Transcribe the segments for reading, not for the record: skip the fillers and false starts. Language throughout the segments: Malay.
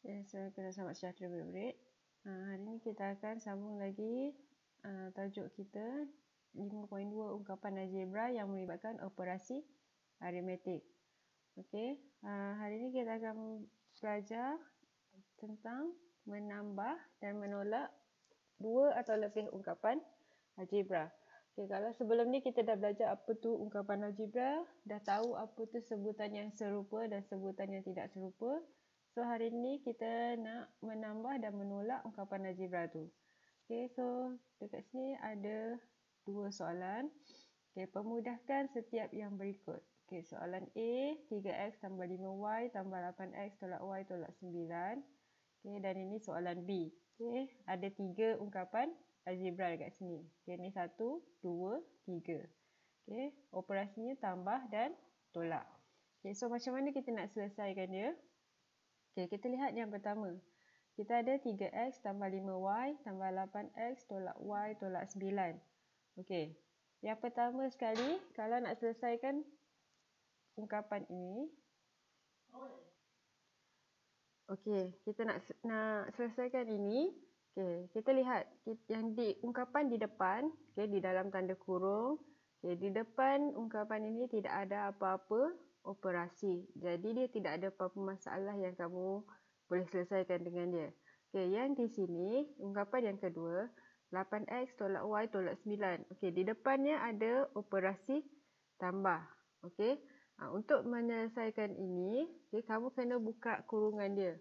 Assalamualaikum, selamat sejahtera murid-murid. Hari ini kita akan sambung lagi tajuk kita 5.2 ungkapan algebra yang melibatkan operasi aritmetik. Okey, hari ini kita akan belajar tentang menambah dan menolak dua atau lebih ungkapan algebra. Okey, kalau sebelum ni kita dah belajar apa tu ungkapan algebra, dah tahu apa tu sebutan yang serupa dan sebutan yang tidak serupa. So, hari ni kita nak menambah dan menolak ungkapan algebra tu. Okay, so dekat sini ada dua soalan. Okay, pemudahkan setiap yang berikut. Okay, soalan A, 3x tambah 5y tambah 8x tolak y tolak 9. Okay, dan ini soalan B. Okay, ada tiga ungkapan algebra dekat sini. Okay, ni 1, 2, 3. Okay, operasinya tambah dan tolak. Okay, so macam mana kita nak selesaikan dia? Okay, kita lihat yang pertama. Kita ada 3x tambah 5y tambah 8x tolak y tolak 9. Okey. Yang pertama sekali, kalau nak selesaikan ungkapan ini. Okey, kita nak selesaikan ini. Okey, kita lihat yang ungkapan di depan, okey, di dalam tanda kurung. Okey, di depan ungkapan ini tidak ada apa-apa operasi. Jadi dia tidak ada apa-apa masalah yang kamu boleh selesaikan dengan dia. Okey, yang di sini ungkapan yang kedua, 8x tolak y tolak 9. Okey, di depannya ada operasi tambah. Okey. Untuk menyelesaikan ini, okay, kamu kena buka kurungan dia.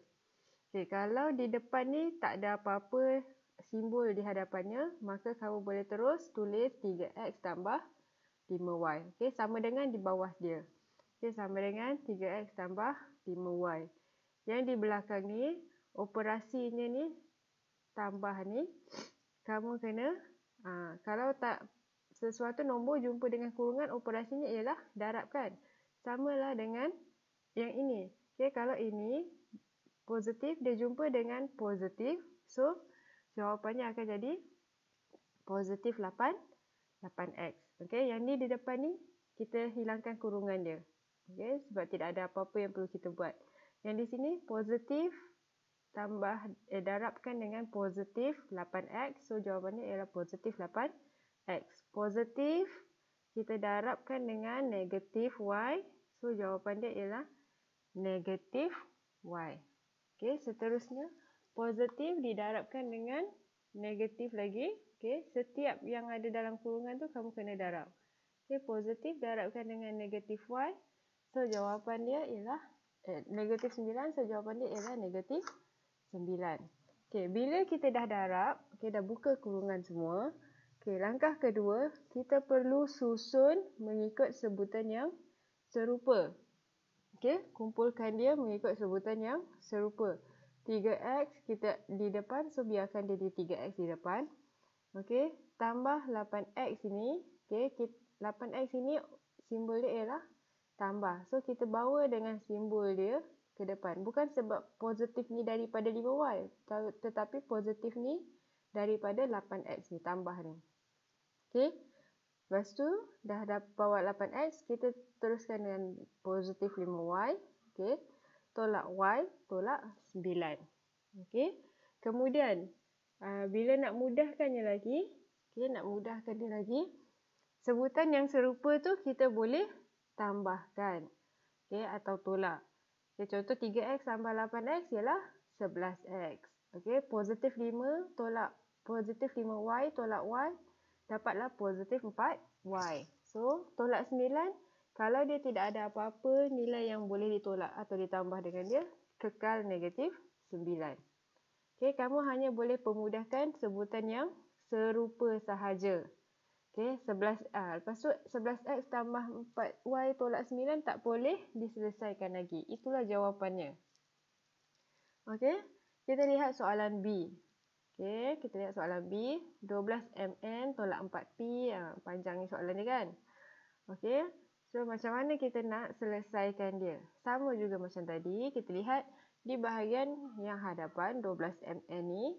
Okay, kalau di depan ni tak ada apa-apa simbol di hadapannya, maka kamu boleh terus tulis 3x tambah 5y. Okay, sama dengan di bawah dia. Okay, sama dengan 3x tambah 5y. Yang di belakang ni, operasinya ni, tambah ni, kamu kena, kalau tak sesuatu nombor jumpa dengan kurungan, operasinya ialah darabkan. Samalah dengan yang ini. Okay, kalau ini positif, dia jumpa dengan positif. So, jawapannya akan jadi positif 8x. Okay, yang ni di depan ni, kita hilangkan kurungan dia. Okay, sebab tidak ada apa-apa yang perlu kita buat. Yang di sini, positif tambah, darabkan dengan positif 8x. So, jawapannya ialah positif 8x. Positif, kita darabkan dengan negatif y. So, jawapan dia ialah negatif y. Okey, seterusnya positif didarabkan dengan negatif lagi. Okey, setiap yang ada dalam kurungan tu kamu kena darab. Okey, positif darabkan dengan negatif y. So, jawapan dia ialah negatif 9. So, jawapan dia ialah negatif 9. Okey, bila kita dah darab, okey, dah buka kurungan semua. Okey, langkah kedua, kita perlu susun mengikut sebutan yang serupa. Okey, kumpulkan dia mengikut sebutan yang serupa. 3x kita di depan, so biarkan dia di 3x di depan. Okey, tambah 8x ini. Okey, 8x ini simbol dia ialah tambah. So, kita bawa dengan simbol dia ke depan. Bukan sebab positif ni daripada 5y, tetapi positif ni daripada 8x ni, tambah ni. Okey. Lepas tu, dah bawa 8x, kita teruskan dengan positif 5y. Okey. Tolak y, tolak 9. Okey. Kemudian, bila nak mudahkannya lagi, sebutan yang serupa tu kita boleh tambahkan. Okey, atau tolak. Okay, contoh 3x tambah 8x ialah 11x. Okey, positif 5 tolak positif 5y tolak y, dapatlah positif 4y. So, tolak 9, kalau dia tidak ada apa-apa nilai yang boleh ditolak atau ditambah dengan dia, kekal negatif 9. Okey, kamu hanya boleh pemudahkan sebutan yang serupa sahaja. Okey, lepas tu 11x tambah 4y tolak 9 tak boleh diselesaikan lagi. Itulah jawapannya. Okey, kita lihat soalan B. Okey, kita lihat soalan B. 12mn tolak 4p. Panjang ni soalan dia kan. Okey, so macam mana kita nak selesaikan dia? Sama juga macam tadi. Kita lihat di bahagian yang hadapan 12mn ni.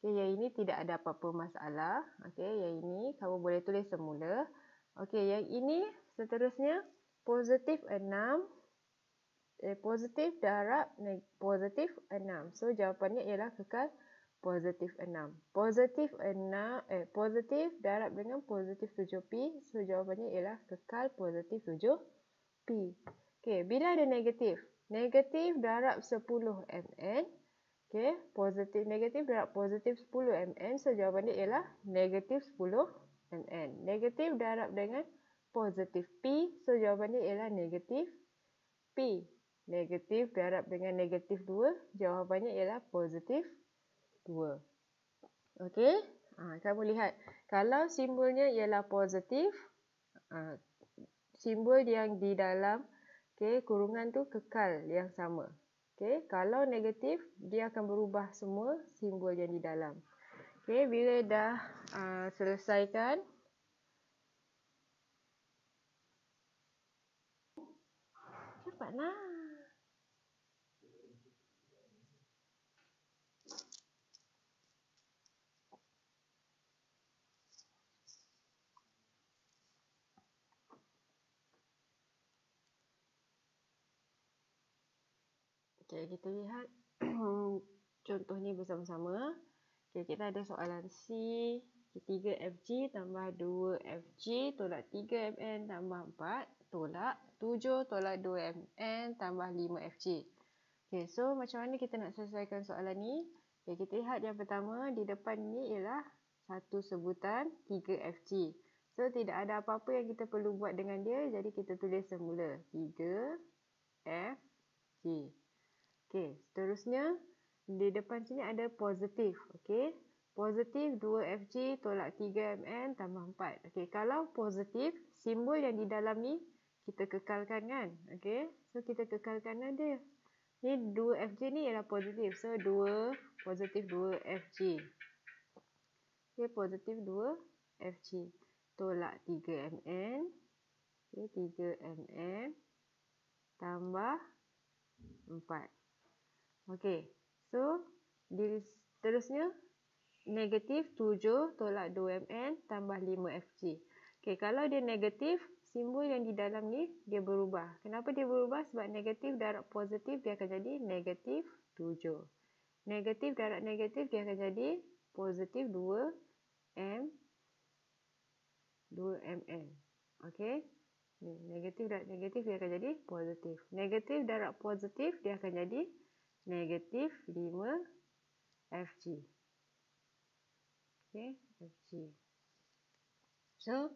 Okey, yang ini tidak ada apa-apa masalah. Okey, yang ini kamu boleh tulis semula. Okey, yang ini seterusnya positif 6 positif darab positif 6. So jawapannya ialah kekal positif 6. Positif darab dengan positif 7P. So jawapannya ialah kekal positif 7P. Okey, bila ada negatif. Negatif darab 10 mn. Okey, negatif darab positif 10 mn. So jawapannya ialah negatif 10 mn. Negatif darab dengan positif P. So jawapannya ialah negatif P. Negatif darab dengan negatif 2. Jawapannya ialah positif 2. Okey. Kamu lihat. Kalau simbolnya ialah positif. Simbol yang di dalam kurungan tu kekal yang sama. Kalau negatif, dia akan berubah semua simbol yang di dalam. Bila dah selesaikan. Cepatlah. Kita lihat contoh ni bersama-sama. Kita ada soalan C. 3FG tambah 2FG tolak 3MN tambah 4 tolak 7 tolak 2MN tambah 5FG. So macam mana kita nak selesaikan soalan ni? Kita lihat yang pertama di depan ni ialah satu sebutan 3FG. So tidak ada apa-apa yang kita perlu buat dengan dia. Jadi kita tulis semula 3FG. Seterusnya di depan sini ada positif. Positif 2FG tolak 3MN tambah 4. Kalau positif, simbol yang di dalam ni kita kekalkan kan? So kita kekalkan dia. Ni 2FG ni ialah positif. So positif 2FG. Positif 2FG tolak 3MN. 3MN tambah 4. So seterusnya negatif 7 tolak 2MN tambah 5FG. Kalau dia negatif, simbol yang di dalam ni dia berubah. Kenapa dia berubah? Sebab negatif darab positif dia akan jadi negatif 7. Negatif darab negatif dia akan jadi positif 2MN. Negatif darab negatif dia akan jadi positif. Negatif darab positif dia akan jadi negatif 5FG. FG. So,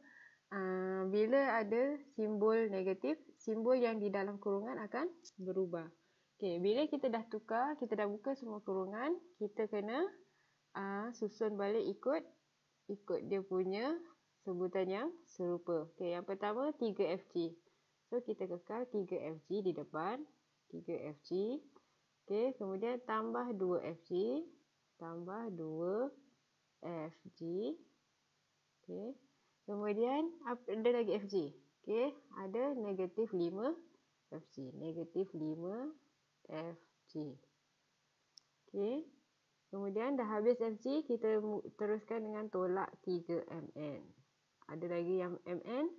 bila ada simbol negatif, simbol yang di dalam kurungan akan berubah. Bila kita dah tukar, kita dah buka semua kurungan, kita kena susun balik ikut dia punya sebutan yang serupa. Yang pertama 3FG. So, kita kekal 3FG di depan. 3FG. Kemudian tambah 2FG. Tambah 2FG. Kemudian ada lagi FG. Ada negatif 5FG. Negatif 5FG. Kemudian dah habis FG, kita teruskan dengan tolak 3MN. Ada lagi yang MN.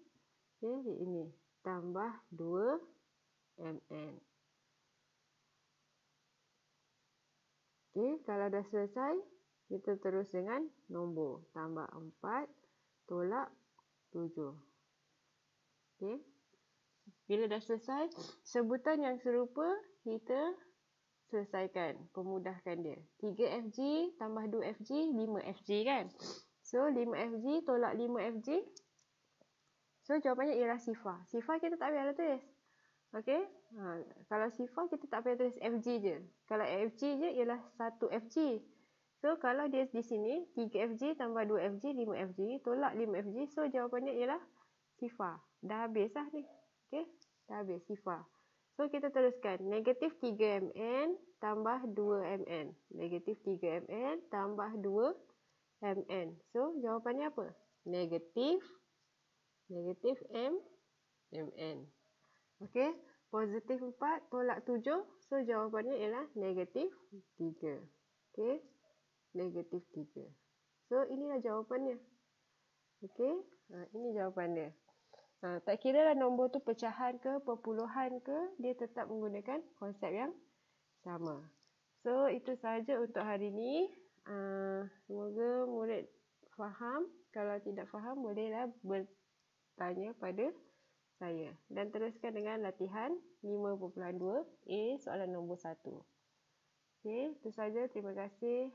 Ini. Tambah 2MN. Kalau dah selesai, kita terus dengan nombor. Tambah 4 tolak 7. Bila dah selesai, sebutan yang serupa, kita selesaikan, pemudahkan dia. 3FG tambah 2FG, 5FG kan? So, 5FG tolak 5FG. So, jawapannya ialah sifar. Sifar kita tak payah tulis. Kalau sifar kita tak payah tulis FG je. Kalau FG je ialah 1FG. So, kalau dia di sini 3FG tambah 2FG, 5FG tolak 5FG. So, jawapannya ialah sifar. Dah habis lah ni. Dah habis sifar. So, kita teruskan. Negatif 3MN tambah 2MN. Negatif 3MN tambah 2MN. So, jawapannya apa? Negatif MN. Positif 4 tolak 7. So, jawapannya ialah negatif 3. Negatif 3. So, inilah jawapannya. Ini jawapan dia. Tak kira lah nombor tu pecahan ke, perpuluhan ke, dia tetap menggunakan konsep yang sama. So, itu sahaja untuk hari ini. Semoga murid faham. Kalau tidak faham, bolehlah bertanya pada saya. Dan teruskan dengan latihan 5.2 A soalan nombor 1. Okey, itu sahaja. Terima kasih.